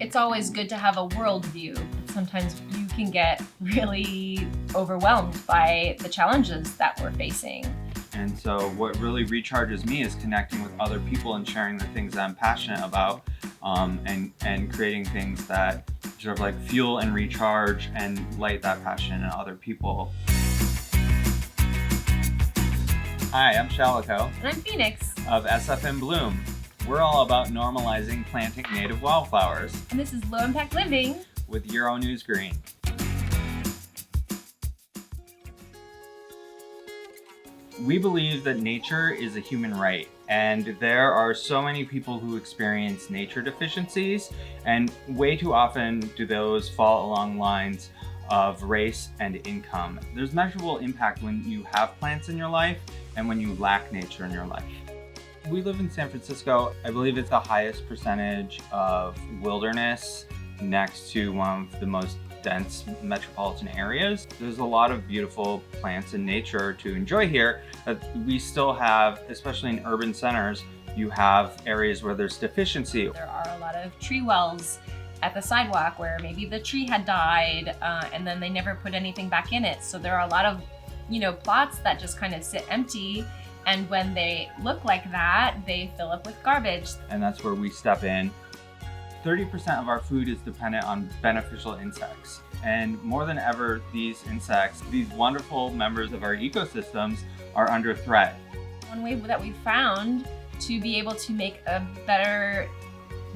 It's always good to have a world view. Sometimes you can get really overwhelmed by the challenges that we're facing. And so what really recharges me is connecting with other people and sharing the things that I'm passionate about, and creating things that sort of like fuel and recharge and light that passion in other people. Hi, I'm Shalico. And I'm Phoenix. Of SF in Bloom. We're all about normalizing planting native wildflowers. And this is Low Impact Living with Euronews Green. We believe that nature is a human right, and there are so many people who experience nature deficiencies, and way too often do those fall along lines of race and income. There's measurable impact when you have plants in your life and when you lack nature in your life. We live in San Francisco. I believe it's the highest percentage of wilderness next to one of the most dense metropolitan areas. There's a lot of beautiful plants and nature to enjoy here. We still have, especially in urban centers, you have areas where there's deficiency. There are a lot of tree wells at the sidewalk where maybe the tree had died and then they never put anything back in it. So there are a lot of, plots that just kind of sit empty. And when they look like that, they fill up with garbage. And that's where we step in. 30% of our food is dependent on beneficial insects. And more than ever, these insects, these wonderful members of our ecosystems, are under threat. One way that we've found to be able to make a better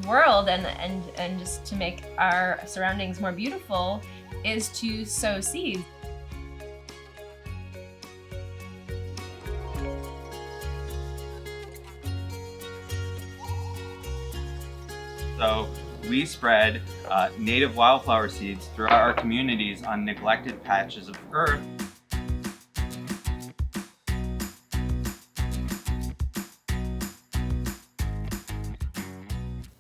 world and just to make our surroundings more beautiful is to sow seeds. So we spread native wildflower seeds throughout our communities on neglected patches of earth.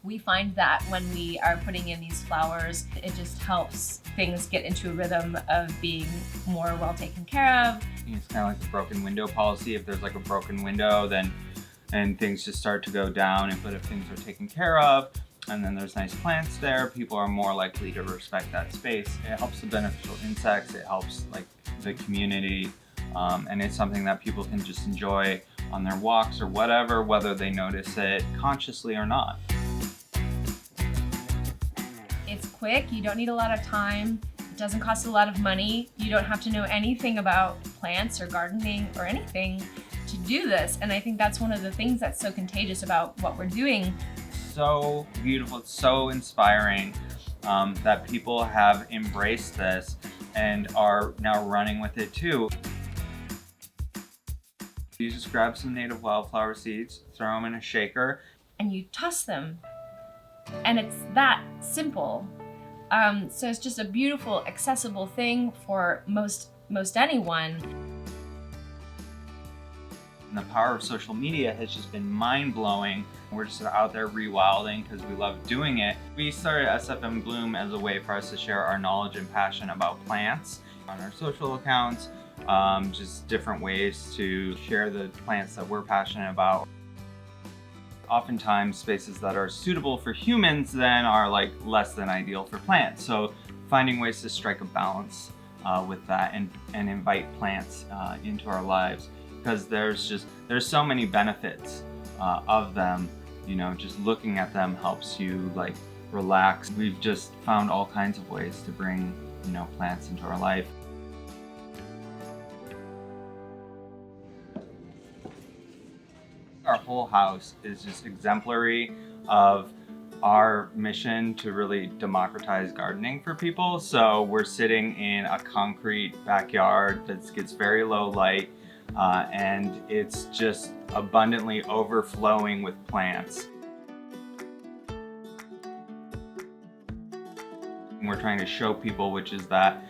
We find that when we are putting in these flowers, it just helps things get into a rhythm of being more well taken care of. It's kind of like the broken window policy. If there's like a broken window, and things just start to go down. But if things are taken care of, and then there's nice plants there, people are more likely to respect that space. It helps the beneficial insects, it helps like the community, and it's something that people can just enjoy on their walks or whatever, whether they notice it consciously or not. It's quick, you don't need a lot of time, it doesn't cost a lot of money, you don't have to know anything about plants or gardening or anything to do this. And I think that's one of the things that's so contagious about what we're doing. So beautiful, it's so inspiring that people have embraced this and are now running with it too. You just grab some native wildflower seeds, throw them in a shaker, and you toss them. And it's that simple. So it's just a beautiful, accessible thing for most anyone. And the power of social media has just been mind-blowing. We're just out there rewilding because we love doing it. We started SF in Bloom as a way for us to share our knowledge and passion about plants on our social accounts, just different ways to share the plants that we're passionate about. Oftentimes spaces that are suitable for humans then are like less than ideal for plants. So finding ways to strike a balance with that and invite plants into our lives. Because there's so many benefits of them, just looking at them helps you like relax. We've just found all kinds of ways to bring, plants into our life. Our whole house is just exemplary of our mission to really democratize gardening for people. So we're sitting in a concrete backyard that gets very low light. And it's just abundantly overflowing with plants. And we're trying to show people, which is that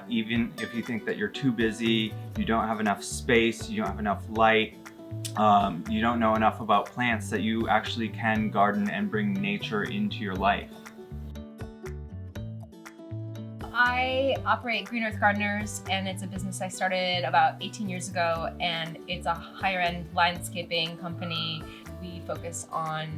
even if you think that you're too busy, you don't have enough space, you don't have enough light, you don't know enough about plants, that you actually can garden and bring nature into your life. I operate Green Earth Gardeners, and it's a business I started about 18 years ago, and it's a higher end landscaping company. We focus on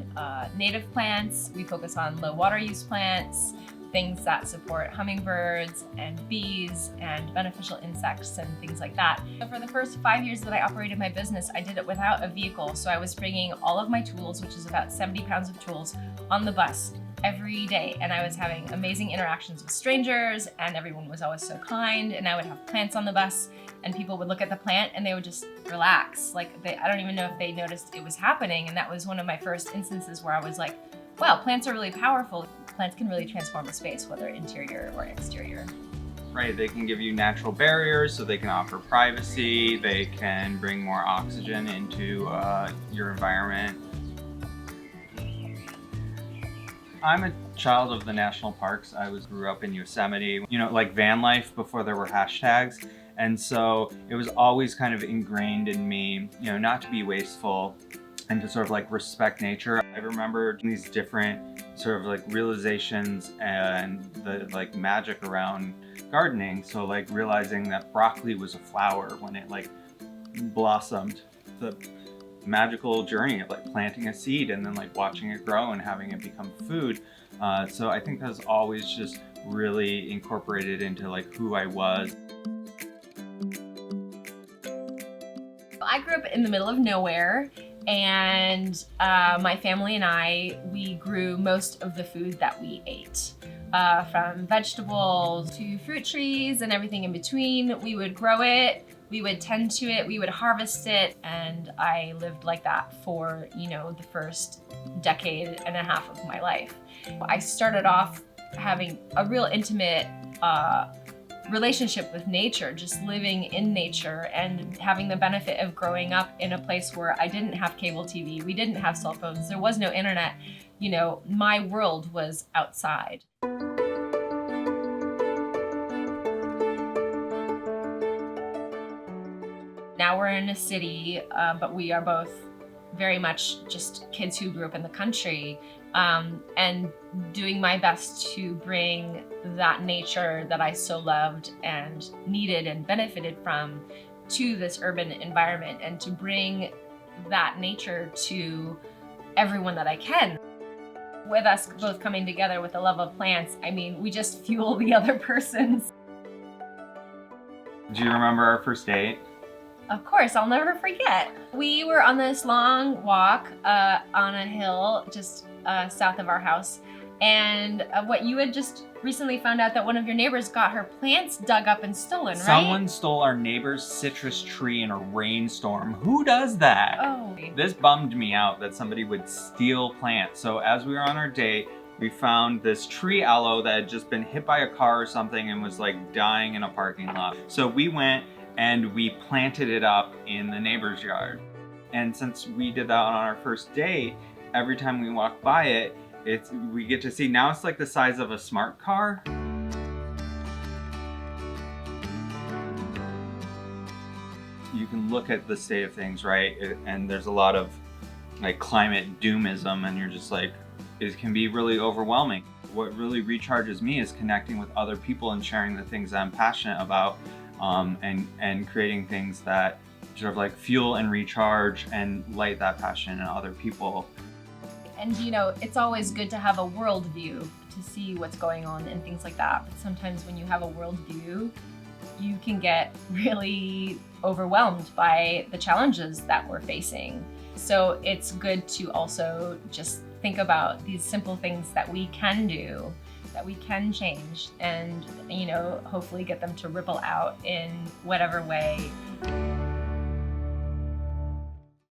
native plants, we focus on low water use plants, things that support hummingbirds and bees and beneficial insects and things like that. So for the first 5 years that I operated my business, I did it without a vehicle. So I was bringing all of my tools, which is about 70 pounds of tools, on the bus every day. And I was having amazing interactions with strangers, and everyone was always so kind. And I would have plants on the bus, and people would look at the plant and they would just relax. I don't even know if they noticed it was happening. And that was one of my first instances where I was like, wow, plants are really powerful. Plants can really transform a space, whether interior or exterior. Right, they can give you natural barriers, so they can offer privacy, they can bring more oxygen into your environment. I'm a child of the national parks. I grew up in Yosemite, like van life before there were hashtags. And so it was always kind of ingrained in me, not to be wasteful and to sort of like respect nature. I remember these different sort of like realizations and the like magic around gardening. So like realizing that broccoli was a flower when it like blossomed. The magical journey of like planting a seed and then like watching it grow and having it become food. So I think that's always just really incorporated into like who I was. I grew up in the middle of nowhere, and my family and we grew most of the food that we ate. From vegetables to fruit trees and everything in between. We would grow it, we would tend to it, we would harvest it, and I lived like that for, the first decade and a half of my life. I started off having a real intimate relationship with nature, just living in nature and having the benefit of growing up in a place where I didn't have cable TV, we didn't have cell phones, there was no internet. My world was outside. Now we're in a city, but we are both very much just kids who grew up in the country, and doing my best to bring that nature that I so loved and needed and benefited from to this urban environment, and to bring that nature to everyone that I can. With us both coming together with a love of plants, we just fuel the other person's. Do you remember our first date? Of course, I'll never forget. We were on this long walk on a hill just south of our house, and what you had just recently found out that one of your neighbors got her plants dug up and stolen, right? Someone stole our neighbor's citrus tree in a rainstorm. Who does that? Oh. This bummed me out that somebody would steal plants. So as we were on our date, we found this tree aloe that had just been hit by a car or something and was like dying in a parking lot. So we went and we planted it up in the neighbor's yard. And since we did that on our first date, every time we walk by it, we get to see, now it's like the size of a smart car. You can look at the state of things, right? And there's a lot of like climate doomism, and you're just like, it can be really overwhelming. What really recharges me is connecting with other people and sharing the things that I'm passionate about, and creating things that sort of like fuel and recharge and light that passion in other people. And it's always good to have a worldview to see what's going on and things like that. But sometimes when you have a worldview, you can get really overwhelmed by the challenges that we're facing. So it's good to also just think about these simple things that we can do, that we can change, and hopefully get them to ripple out in whatever way.